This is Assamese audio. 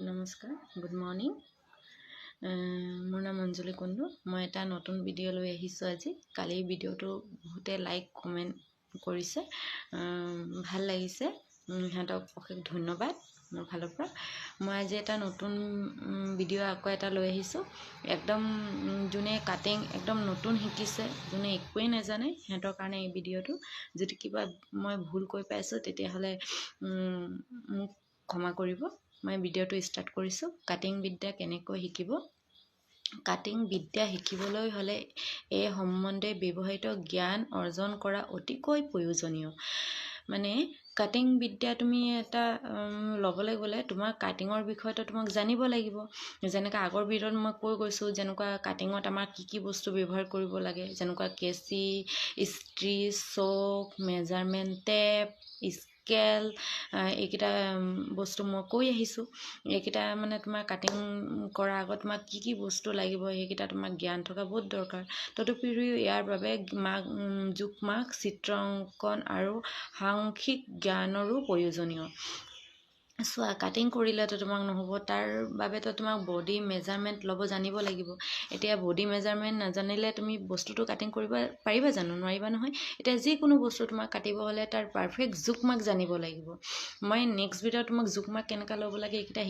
নমস্কাৰ, গুড মৰ্ণিং। মোৰ নাম অঞ্জলি কুণ্ডু। মই এটা নতুন ভিডিঅ' লৈ আহিছোঁ আজি। কালি ভিডিঅ'টো বহুতে লাইক কমেণ্ট কৰিছে, ভাল লাগিছে। সিহঁতক অশেষ ধন্যবাদ মোৰ ফালৰ পৰা। মই আজি এটা নতুন ভিডিঅ' আকৌ এটা লৈ আহিছোঁ। একদম যোনে কাটিং একদম নতুন শিকিছে, যোনে একোৱেই নাজানে, সিহঁতৰ কাৰণে এই ভিডিঅ'টো। যদি কিবা মই ভুল কৈ পাইছোঁ তেতিয়াহ'লে মোক ক্ষমা কৰিব। মই ভিডিঅ'টো ষ্টাৰ্ট কৰিছোঁ। কাটিং বিদ্যা কেনেকৈ শিকিব। কাটিং বিদ্যা শিকিবলৈ হ'লে এই সম্বন্ধে ব্যৱহৃত জ্ঞান অৰ্জন কৰা অতিকৈ প্ৰয়োজনীয়। মানে কাটিং বিদ্যা তুমি এটা ল'বলৈ গ'লে তোমাৰ কাটিঙৰ বিষয়টো তোমাক জানিব লাগিব। যেনেকৈ আগৰ ভিডিঅ'ত মই কৈ গৈছোঁ, যেনেকুৱা কাটিঙত আমাৰ কি কি বস্তু ব্যৱহাৰ কৰিব লাগে, যেনেকুৱা কেঁচি, ইস্ত্ৰি, চক, মেজাৰমেণ্ট টেপ, স্কেল, এইকেইটা বস্তু মই কৈ আহিছোঁ। এইকেইটা মানে তোমাৰ কাটিং কৰাৰ আগত তোমাক কি কি বস্তু লাগিব সেইকেইটা তোমাক জ্ঞান থকা বহুত দৰকাৰ। তদুপৰিও ইয়াৰ বাবে জোখ মাখ, চিত্ৰ অংকন আৰু সাংখ্যিক জ্ঞানৰো প্ৰয়োজনীয়। চোৱা, কাটিং কৰিলেতো তোমাক নহ'ব, তাৰ বাবেতো তোমাক বডি মেজাৰমেণ্ট ল'ব জানিব লাগিব। এতিয়া বডি মেজাৰমেণ্ট নাজানিলে তুমি বস্তুটো কাটিং কৰিব পাৰিবা জানো? নোৱাৰিবা নহয়। এতিয়া যিকোনো বস্তু তোমাক কাটিব হ'লে তাৰ পাৰফেক্ট জোখ মাখ জানিব লাগিব। মই নেক্সট ভিডিঅ'ত তোমাক জোখ মাখ কেনেকৈ ল'ব লাগে এইকেইটা